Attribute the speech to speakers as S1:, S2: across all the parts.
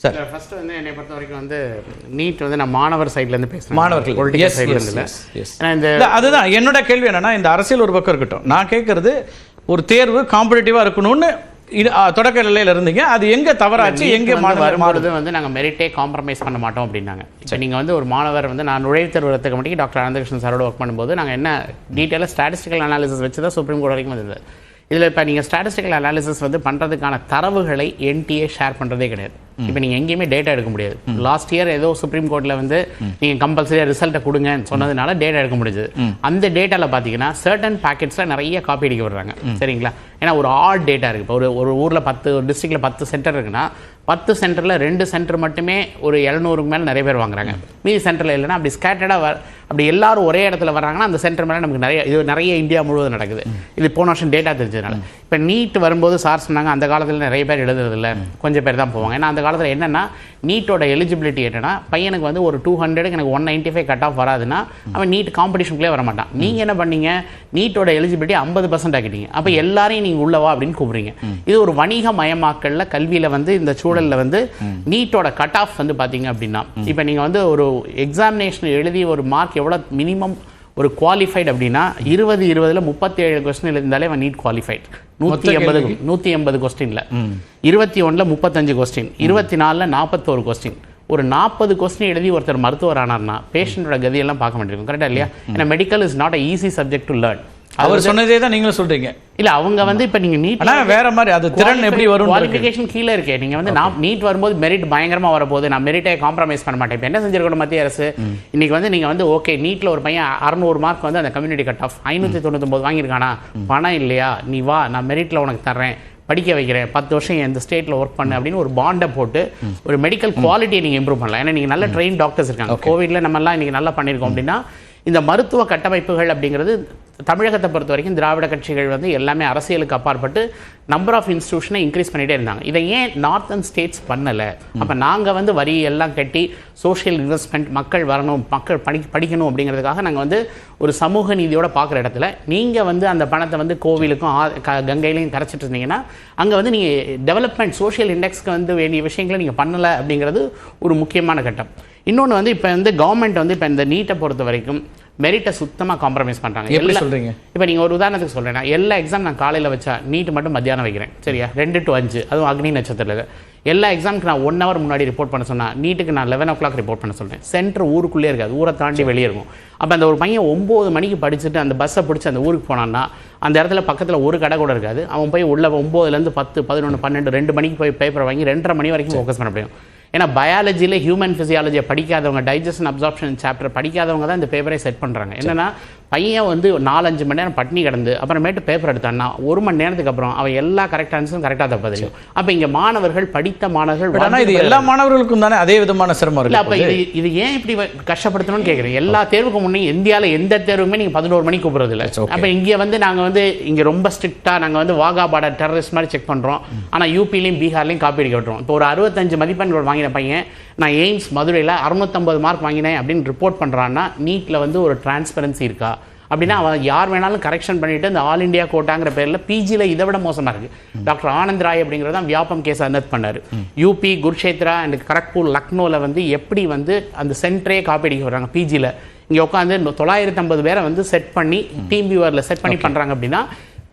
S1: Sir
S2: first வந்து என்னை பொறுத்த வரைக்கும் வந்து நீட் வந்து நான் மாணவர் சைட்லேருந்து பேசுகிறேன்,
S1: மாணவர்கள்
S2: பொலிட்டிக்கல் சைட்லேருந்து. ஏன்னா இந்த
S1: அதுதான் என்னோட கேள்வி. என்னன்னா, இந்த அரசியல் ஒரு பக்கம் இருக்கட்டும், நான் கேட்கறது ஒரு தேர்வு காம்படிட்டிவாக இருக்கணும்னு தொடக்க நிலையில் இருந்தீங்க. அது எங்கே தவறாச்சு, எங்கே
S2: வரும்பொழுது வந்து நாங்கள் மெரிட்டே காம்ப்ரமைஸ் பண்ண மாட்டோம் அப்படின்னாங்க. இப்போ நீங்கள் வந்து ஒரு மாணவர் வந்து நான் நுழைவுத்தேர்வு எடுத்துக்க மாட்டேங்க டாக்டர் அனந்தகிருஷ்ணன் சாரோட ஒர்க் பண்ணும்போது நாங்கள் என்ன டீட்டெயிலாக ஸ்டாட்டிஸ்டிக்கல் அனாலிசிஸ் வச்சு தான் சுப்ரீம் கோர்ட் வரைக்கும் வந்தது. இதில் இப்போ நீங்கள் ஸ்டாட்டிஸ்டிக்கல் அனாலிசிஸ் வந்து பண்ணுறதுக்கான தரவுகளை என்டிஏ ஷேர் பண்ணுறதே கிடையாது. இப்போ நீங்கள் எங்கேயுமே டேட்டா எடுக்க முடியாது. லாஸ்ட் இயர் ஏதோ சுப்ரீம் கோர்ட்டில் வந்து நீங்கள் கம்பல்சரியாக ரிசல்ட்டை கொடுங்கன்னு சொன்னதுனால டேட்டா எடுக்க முடிஞ்சது. அந்த டேட்டாவில் பார்த்தீங்கன்னா சர்டன் பேக்கெட்ஸில் நிறைய காப்பி அடிக்க விடுறாங்க, சரிங்களா? ஏன்னா ஒரு ஆட் டேட்டா இருக்குது. இப்போ ஒரு ஊரில் 10 டிஸ்ட்ரிக்டில் 10 சென்டர் இருக்குன்னா 10 சென்டரில் 2 சென்டர் மட்டுமே ஒரு 700க்கு மேலே நிறைய பேர் வாங்குறாங்க. மீதி சென்டரில் இல்லைன்னா அப்படி ஸ்கேட்டர்டாக அப்படி எல்லாரும் ஒரே இடத்துல வர்றாங்கன்னா அந்த சென்டர் மேலே நமக்கு நிறைய இந்தியா முழுவதும் நடக்குது. இது போன வருஷம் டேட்டா தெரிஞ்சதுனால. இப்போ நீட் வரும்போது சார் சொன்னாங்க அந்த காலத்தில் நிறைய பேர் எழுதுறதில்ல, கொஞ்சம் பேர் தான் போவாங்க. ஏன்னா அந்த காலத்தில் என்னென்னா நீட்டோட எலிஜிபிலிட்டி என்னன்னா பையனுக்கு வந்து ஒரு 200க்கு எனக்கு 195 கட் ஆஃப் வராதுன்னா அவன் நீட் காம்படிஷனுக்குள்ளே வர மாட்டான். நீங்கள் என்ன பண்ணீங்க, நீட்டோட எலிஜிபிலிட்டி 50% ஆக்கிட்டீங்க. அப்போ எல்லாரையும் நீங்கள் உள்ளவா அப்படின்னு கூப்பிடுறீங்க. இது ஒரு வணிக மயமாக்கல்ல கல்வியில் வந்து இந்த சூழலில் வந்து நீட்டோட கட் ஆஃப் வந்து பார்த்தீங்க அப்படின்னா இப்போ நீங்கள் வந்து ஒரு எக்ஸாமினேஷன் எழுதி ஒரு மார்க் எவ்வளோ மினிமம் ஒரு குவாலிஃபைட் அப்படின்னா 20-20ல் 37 கொஸ்டின் இருந்தாலே அவன் நீட் குவாலிஃபைட். 180 கொஸ்டின்ல 21ல் 35 கொஸ்டின், 24ல் 41 கொஸ்டின். ஒரு 40 கொஸ்டின் எழுதி ஒருத்தர் மருத்துவர் ஆனார்னா பேஷண்டோட கதியெல்லாம் பார்க்க மாட்டேங்குது, கரெக்டாக இல்லையா? ஏன்னா medical is not a easy subject to learn.
S1: அவர் சொன்னதே தான் நீங்களும் சொல்றீங்க.
S2: இல்ல அவங்க வந்து இப்ப நீங்க நீட்
S1: வேற மாதிரி அது திறன் எப்படி வரும்,
S2: குவாலிஃபிகேஷன் கீழே இருக்கே. நீங்க வந்து நான் நீட் வரும்போது மெரிட் பயங்கரமா வரப்போகுது, நான் மெரிட்டை காம்ப்ரமைஸ் பண்ண மாட்டேன். இப்போ என்ன செஞ்சிருக்கணும் மத்திய அரசு, இன்னைக்கு வந்து நீங்க வந்து ஓகே நீட்ல ஒரு பையன் 600 மார்க் வந்து அந்த கம்யூனிட்டி கட் ஆஃப் 599 வாங்கியிருக்கானா, பணம் இல்லையா, நீ வா நான் மெரிட்ல உனக்கு தர்றேன், படிக்க வைக்கிறேன், 10 வருஷம் எந்த ஸ்டேட்டில் ஒர்க் பண்ணு அப்படின்னு ஒரு பாண்டை போட்டு ஒரு மெடிக்கல் குவாலிட்டியை நீங்கள் இம்ப்ரூவ் பண்ணலாம். ஏன்னா நீங்கள் நல்ல ட்ரெயின் டாக்டர்ஸ் இருக்காங்க. கோவிட்ல நம்மலாம் இன்னைக்கு நல்லா பண்ணியிருக்கோம் அப்படின்னா இந்த மருத்துவ கட்டமைப்புகள் அப்படிங்கிறது தமிழகத்தை பொறுத்த வரைக்கும் திராவிட கட்சிகள் வந்து எல்லாமே அரசியலுக்கு அப்பாற்பட்டு நம்பர் ஆஃப் இன்ஸ்டிடியூஷனை இன்க்ரீஸ் பண்ணிகிட்டே இருந்தாங்க. இதை ஏன் நார்த்தன் ஸ்டேட்ஸ் பண்ணலை? அப்போ நாங்கள் வந்து வரி எல்லாம் கட்டி சோஷியல் இன்வெஸ்ட்மெண்ட் மக்கள் வரணும், மக்கள் படிக்கணும் அப்படிங்கிறதுக்காக நாங்கள் வந்து ஒரு சமூக நீதியோட பார்க்குற இடத்துல நீங்கள் வந்து அந்த பணத்தை வந்து கோவிலுக்கும் கங்கையிலையும் கரைச்சிட்டு இருந்தீங்கன்னா அங்கே வந்து நீங்கள் டெவலப்மெண்ட் சோஷியல் இண்டெக்ஸ்க்கு வந்து வேண்டிய விஷயங்களை நீங்கள் பண்ணலை அப்படிங்கிறது ஒரு முக்கியமான கட்டம். இன்னொன்று வந்து இப்போ வந்து கவர்மெண்ட் வந்து இப்போ இந்த நீட்டை பொறுத்த வரைக்கும் மெரிட்டை சுத்தமாக காம்ப்ரமைஸ் பண்ணுறாங்க.
S1: எப்படி சொல்கிறீங்க?
S2: இப்போ நீங்கள் ஒரு உதாரணத்துக்கு சொல்கிறேன், எல்லா எக்ஸாம் நான் காலையில் வச்சா நீட் மட்டும் மத்தியானம் வைக்கிறேன், சரியா? 2 to 5 அதுவும் அக்னி நட்சத்திரத்தில். எல்லா எக்ஸாமுக்கு நான் 1 hour முன்னாடி ரிப்போர்ட் பண்ண சொன்னால் நீட்டுக்கு நான் 11 o'clock ரிப்போர்ட் பண்ண சொல்கிறேன். சென்டர் ஊருக்குள்ளே இருக்காது, ஊரை தாண்டி வெளியே இருக்கும். அப்போ அந்த ஒரு பையன் 9 மணிக்கு படிச்சுட்டு அந்த பஸ்ஸை பிடிச்சி அந்த ஊருக்கு போனான்னா அந்த இடத்துல பக்கத்தில் ஒரு கடை கூட இருக்காது. அவன் போய் உள்ள 9லேருந்து 10, 11, 12, 2 மணிக்கு போய் பேப்பரை வாங்கி 2:30 மணி வரைக்கும் ஃபோக்கஸ் பண்ண முடியும். ஏன்னா பயாலஜியில் ஹியூமன் ஃபிசியாலஜியை படிக்காதவங்க, டைஜஷன் அப்சார்ப்ஷன் சாப்டர் படிக்காதவங்க தான் இந்த பேப்பரை செட் பண்ணுறாங்க. என்னன்னா பையன் வந்து 4-5 மணி நேரம் பட்னி கிடந்து அப்புறமேட்டு பேப்பர் எடுத்தான்னா 1 மணி நேரத்துக்கு அப்புறம் அவன் எல்லா கரெக்ட் ஆன்சரும் கரெக்டாக தப்ப தெரியும். அப்போ இங்கே மாணவர்கள் படித்த மாணவர்கள்
S1: இது எல்லா மாணவர்களுக்கும் தானே அதே விதமான சிரமம் இருக்கு.
S2: அப்போ இது ஏன் இப்படி கஷ்டப்படுத்தணும்னு கேட்குறேன். எல்லா தேர்வுக்கு முன்னே இந்தியாவில் எந்த தேர்வுமே நீங்கள் 11 மணிக்கு கூப்பிடுறது இல்லை. அப்போ இங்கே வந்து நாங்கள் வந்து இங்கே ரொம்ப ஸ்ட்ரிக்டாக நாங்கள் வந்து வாகா பார்டர் டெரரிஸ்ட் மாதிரி செக் பண்ணுறோம். ஆனால் யூபிலையும் பீகார்லையும் காப்பி அடிக்க விட்டுறோம். இப்போ ஒரு 65 மதிப்பெண்கள் வாங்கின பையன் நான் எய்ம்ஸ் மதுரையில் 650 மார்க் வாங்கினேன் அப்படின்னு ரிப்போர்ட் பண்ணுறான்னா நீட்டில் வந்து ஒரு டிரான்ஸ்பரன்சி இருக்கா அப்படின்னா அவன் யார் வேணாலும் கரெக்ஷன் பண்ணிட்டு இந்த ஆல் இண்டியா கோட்டாங்கிற பேரில் பிஜியில் இதை விட மோசமாக இருக்குது. டாக்டர் ஆனந்த் ராய் அப்படிங்கிறது தான் வியாபம் கேஸ் அனத் பண்ணார். யூபி குருஷேத்ரா அண்ட் கரக்பூர் லக்னோவில் வந்து எப்படி வந்து அந்த சென்டரே காப்பி அடிக்க வர்றாங்க. பிஜியில் இங்கே உட்காந்து 950 பேரை வந்து செட் பண்ணி டீம் வியூவரில் செட் பண்ணி பண்ணுறாங்க. அப்படின்னா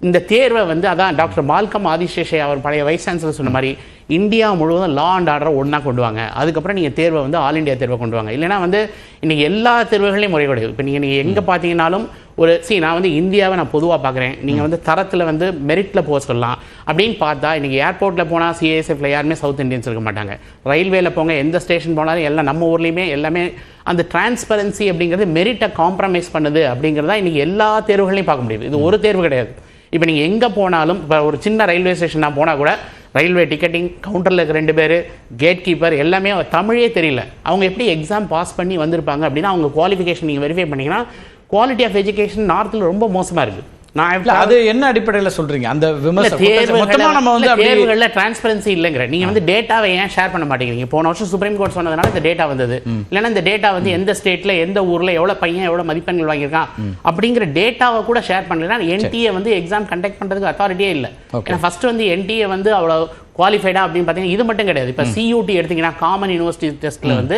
S2: இந்த தேர்வை வந்து அதான் டாக்டர் மால்கம் ஆதிசேஷை அவர் பழைய வைஸ் சான்சலர் சொன்ன மாதிரி இந்தியா முழுவதும் லா அண்ட் ஆர்டரை ஒன்றா கொண்டு வாங்க, அதுக்கப்புறம் நீங்கள் தேர்வை வந்து ஆல் இண்டியா தேர்வை கொண்டு வாங்க. இல்லைனா வந்து இன்றைக்கி எல்லா தேர்வுகளையும் முறைகேடு. இப்போ நீங்கள் எங்கே பார்த்தீங்கன்னாலும் ஒரு நான் வந்து இந்தியாவை நான் பொதுவாக பார்க்குறேன். நீங்கள் வந்து தரத்தில் வந்து மெரிட்டில் போக சொல்லலாம் அப்படின்னு பார்த்தா இன்றைக்கி ஏர்போர்ட்டில் போனால் சிஐஎஸ்எஃப்ல யாருமே சவுத் இந்தியன்ஸ் இருக்க மாட்டாங்க. ரயில்வேல போங்க, எந்த ஸ்டேஷன் போனாலும் எல்லாம் நம்ம ஊர்லேயுமே எல்லாமே அந்த டிரான்ஸ்பரன்சி அப்படிங்கிறது மெரிட்டை காம்ப்ரமைஸ் பண்ணுது அப்படிங்கிறதா இன்றைக்கி எல்லா தேர்வுகளையும் பார்க்க முடியுது. இது ஒரு தேர்வு கிடையாது. இப்போ நீங்கள் எங்கே போனாலும் இப்போ ஒரு சின்ன ரயில்வே ஸ்டேஷன் நான் போனால் கூட ரயில்வே டிக்கெட்டிங் கவுண்டரில் இருக்க 2 பேர் கேட் கீப்பர் எல்லாமே தமிழே தெரியல. அவங்க எப்படி எக்ஸாம் பாஸ் பண்ணி வந்திருப்பாங்க அப்படின்னா அவங்க குவாலிஃபிகேஷன் நீங்கள் வெரிஃபை பண்ணிங்கன்னா குவாலிட்டி ஆஃப் எஜுகேஷன் நார்த்தில் ரொம்ப மோசமாக இருக்குது.
S1: அது என்ன அடிப்படையில் சொல்றீங்க? அந்த
S2: தேர்வுகளில் டிரான்ஸ்பரன்சி இல்லைங்கிற நீங்க வந்து டேட்டாவை ஏன் ஷேர் பண்ண மாட்டேங்கிறீங்க? போன வருஷம் சுப்ரீம் கோர்ட் சொன்னதுனால இந்த டேட்டா வந்தது. இல்லைன்னா இந்த டேட்டா வந்து எந்த ஸ்டேட்ல எந்த ஊர்ல எவ்வளவு பையன் எவ்வளவு மதிப்பெண்கள் வாங்கியிருக்கான் அப்படிங்கிற டேட்டாவை கூட ஷேர் பண்ணலாம். என்டிஏ வந்து எக்ஸாம் கண்டக்ட் பண்றதுக்கு அத்தாரிட்டியே இல்லை. ஏன்னா ஃபர்ஸ்ட் வந்து என்டிஏ வந்து அவ்வளவு குவாலிஃபைடா அப்படின்னு பார்த்தீங்கன்னா இது மட்டும் கிடையாது. இப்போ சியூடி எடுத்தீங்கன்னா காமன் யூனிவர்சிட்டி டெஸ்ட்டில் வந்து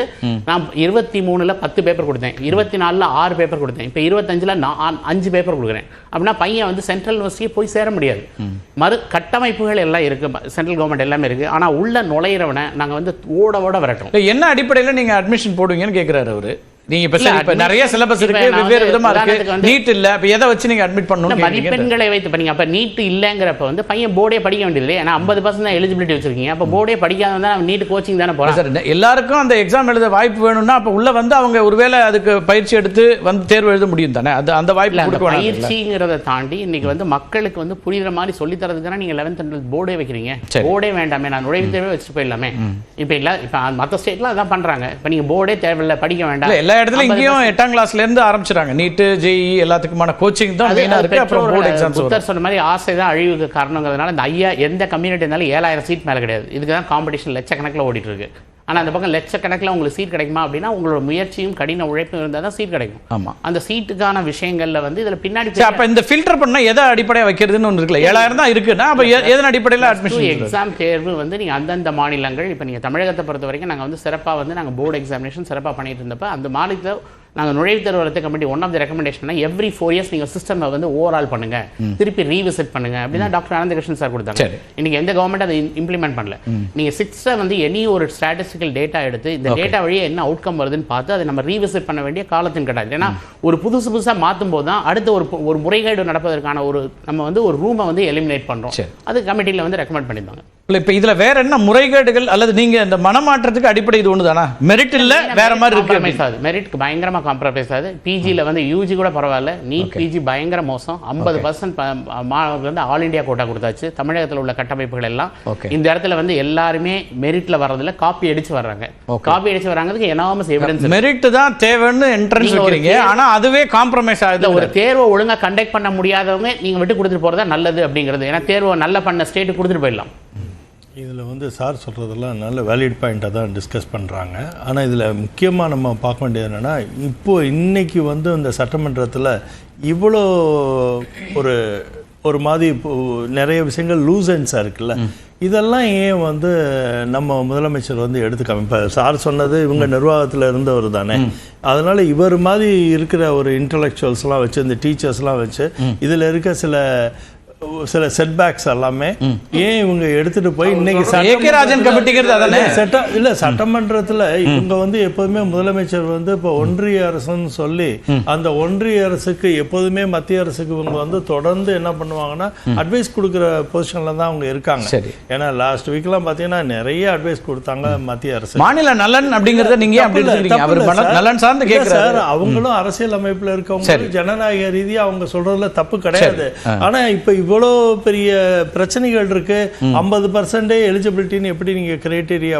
S2: நான் 23ல் 10 பேப்பர் கொடுத்தேன், 24ல் 6 பேப்பர் கொடுத்தேன், இப்போ 25ல் 5 பேப்பர் கொடுக்குறேன். அப்படின்னா பையன் வந்து சென்ட்ரல் யூனிவர்சிட்டியை போய் சேர முடியாது. கட்டமைப்புகள் எல்லாம் இருக்குது, சென்ட்ரல் கவர்மெண்ட் எல்லாமே இருக்குது. ஆனால் உள்ள நுழையிறவனை நாங்கள் வந்து ஓட விரட்டும்.
S1: என்ன அடிப்படையில் நீங்கள் அட்மிஷன் போடுவீங்கன்னு கேட்குறாரு அவரு. நீங்க இப்ப நிறைய சிலபஸ் இருக்கு, வெவ்வேறு விதமா இருக்கு. நீட் இல்ல, அப்ப எதை வச்சு நீங்க அட்மிட் பண்ணணும்?
S2: மதிப்பெண்களை வைத்து பண்ணீங்க. அப்ப நீட் இல்லங்கிறப்ப வந்து பையன் போர்டே படிக்க வேண்டியது இல்லை. ஏன்னா 50% தான் எலிஜிபிலிட்டி வச்சிருக்கீங்க. அப்ப போர்டே படிக்காதவங்க தான் நீட் கோச்சிங் தானே போறாங்க.
S1: சார், எல்லாருக்கும் அந்த எக்ஸாம் எழுத வாய்ப்பு வேணும்னா அப்ப உள்ள வந்து அவங்க ஒருவேளை அதுக்கு பயிற்சி எடுத்து வந்து தேர்வு எழுத முடியும் தானே? அது அந்த வாய்ப்பு கொடுக்க வேண்டாம்.
S2: பயிற்சிங்கிறத தாண்டி இன்னைக்கு வந்து மக்களுக்கு வந்து புரியுற மாதிரி சொல்லி தரதுக்கு தானே நீங்க 11th and 12th போர்டே வைக்கிறீங்க. போர்டே வேண்டாமே, நான் நுழைவுத் தேர்வே வச்சுட்டு போயிடலாமே. இப்ப இல்ல, இப்ப மற்ற ஸ்டேட்ல அதான் பண்றாங்க. இப்ப நீங்க போர்டே தேவையில்லை, படிக்க வேண்டாம்.
S1: எல்லா இடத்துலயும் இங்கேயும் 8ஆம் கிளாஸ்ல இருந்து ஆரம்பிச்சாங்க. நீட், ஜேஇ எல்லாத்துக்குமான கோச்சிங் தான் மெயினா இருக்கு. அப்புறம் போர்டு எக்ஸாம்ஸ்.
S2: புத்தர் சொன்ன மாதிரி ஆசை தான் அழிவுக்கு காரணங்கிறதுனால இந்த ஐயா எந்த கம்யூனிட்டி இருந்தாலும் 7000 சீட் மேல கிடையாது. இதுக்கு தான் காம்படிஷன் லட்சக்கணக்கில் ஓடிட்டு இருக்கு. ஆனால் அந்த பக்கம் லட்சக்கணக்கில் உங்களுக்கு சீட் கிடைக்குமா அப்படின்னா உங்களோட முயற்சியும் கடின உழைப்பும் இருந்தால் தான் சீட் கிடைக்கும்.
S1: ஆமாம்,
S2: அந்த சீட்டுக்கான விஷயங்கள்ல வந்து இதில் பின்னாடி
S1: அப்போ இந்த ஃபில்டர் பண்ணா எதை அடிப்படையாக வைக்கிறதுன்னு ஒன்று இருக்குல்ல. 7000 தான் இருக்குன்னா அப்போ எதன் அடிப்படையில் அட்மிஷன்?
S2: எக்ஸாம் தேர்வு வந்து நீங்கள் அந்தந்த மாநிலங்கள், இப்போ நீங்கள் தமிழகத்தை பொறுத்த வரைக்கும் நாங்கள் வந்து சிறப்பாக வந்து நாங்கள் போர்டு எக்ஸாமினேஷன் சிறப்பாக பண்ணிட்டு இருந்தப்போ அந்த மாநிலத்தில் நாங்கள் நுழைவுத் தேர்வு வரத்து committee one of the recommendation every 4 years நீங்கள் சிஸ்டமை வந்து ஓவரால் பண்ணுங்க, திருப்பி ரீவிசிட் பண்ணுங்க அப்படின்னா டாக்டர் அனந்தகிருஷ்ணன் சார் கொடுத்தாங்க. இன்னைக்கு எந்த கவர்மெண்ட் அதை இம்ப்ளிமெண்ட் பண்ணல. நீங்க 6th வந்து எனி ஒரு ஸ்டாட்டிஸ்டிக்கல் டேட்டா எடுத்து இந்த டேட்டா வழியே என்ன அவுட்கம் வருதுன்னு பார்த்து அதை நம்ம ரீவிசிட் பண்ண வேண்டிய காலத்தின் கட்டாயம். ஏன்னா ஒரு புதுசாக மாற்றும் போது தான் அடுத்த ஒரு முறைகேடு நடப்பதற்கான ஒரு நம்ம வந்து ஒரு ரூமை வந்து எலிமினேட் பண்றோம். அது கமிட்டியில் வந்து ரெக்கமெண்ட் பண்ணியிருந்தாங்க.
S1: இப்போ இதுல வேற என்ன முறைகேடுகள் அல்லது நீங்க இந்த மனமாற்றத்துக்கு அடிப்படை இது ஒண்ணுதானா? மெரிட் இல்ல, வேற மாதிரி இருக்கு.
S2: மெரிட்க்கு பயங்கரமா காம்ப்ரமைஸ் ஆகுது. பிஜியில் வந்து யூஜி கூட பரவாயில்ல, நீட் பிஜி பயங்கர மோசம். 50% மாணவர்கள் வந்து ஆல் இண்டியா கோட்டா கொடுத்தாச்சு. தமிழகத்தில் உள்ள கட்டமைப்புகள் எல்லாம் இந்த இடத்துல வந்து எல்லாருமே மெரிட்ல வர்றதுல காப்பி அடிச்சு வர்றாங்க. காப்பி அடிச்சு வர்றாங்கிறதுக்கு எனாமஸ் எவிடன்ஸ்.
S1: மெரிட் தான் தேவைன்னு என்ட்ரன்ஸ் வைக்கிறீங்க, ஆனா அதுவே காம்ப்ரமைஸ் ஆகுது.
S2: ஒரு தேர்வை ஒழுங்கா கண்டக்ட் பண்ண முடியாதவங்க நீங்க விட்டு கொடுத்துட்டு போறதா நல்லது அப்படிங்கிறது. ஏன்னா தேர்வை நல்லா பண்ண ஸ்டேட்டு கொடுத்துட்டு போயிடலாம்.
S3: இதில் வந்து சார் சொல்கிறதெல்லாம் நல்ல வேலிட் பாயிண்ட்டாக தான் டிஸ்கஸ் பண்ணுறாங்க. ஆனால் இதில் முக்கியமாக நம்ம பார்க்க வேண்டியது என்னென்னா, இப்போது இன்றைக்கி வந்து இந்த சட்டமன்றத்தில் இவ்வளோ ஒரு மாதிரி நிறைய விஷயங்கள் லூசன்ஸாக இருக்குல்ல, இதெல்லாம் ஏன் வந்து நம்ம முதலமைச்சர் வந்து எடுத்து காமிப்பார்? சார் சொன்னது இவங்க நிர்வாகத்தில் இருந்தவர் தானே, அதனால் இவர் மாதிரி இருக்கிற ஒரு இன்டலெக்சுவல்ஸ்லாம் வச்சு, இந்த டீச்சர்ஸ்லாம் வச்சு இதில் இருக்க சில செட்பேக்ஸ் எல்லாமே ஏன் இவங்க எடுத்துட்டு போய் இன்னைக்கு சட்டமன்றத்தில் இவங்க வந்து எப்போதுமே முதலமைச்சர் வந்து இப்போ ஒன்றிய அரசுன்னு சொல்லி அந்த ஒன்றிய அரசுக்கு எப்போதுமே மத்திய அரசுக்கு இவங்க வந்து தொடர்ந்து என்ன பண்ணுவாங்கன்னா அட்வைஸ் கொடுக்குற பொசிஷன்ல தான் அவங்க இருக்காங்க. ஏன்னா லாஸ்ட் வீக்லாம் பார்த்தீங்கன்னா நிறைய அட்வைஸ் கொடுத்தாங்க மத்திய அரசு.
S1: மாநில நலன் அப்படிங்கறத நீங்க நலன் சார்ந்து கேட்கிறாரு.
S3: அவங்களும் அரசியல் அமைப்புல இருக்கவங்க ஜனநாயக ரீதியா அவங்க சொல்றதுல தப்பு கிடையாது. ஆனா இப்ப இவ்வளோ பெரிய பிரச்சனைகள் இருக்கு, 50% எலிஜிபிலிட்டின்னு எப்படி நீங்க கிரைட்டீரியா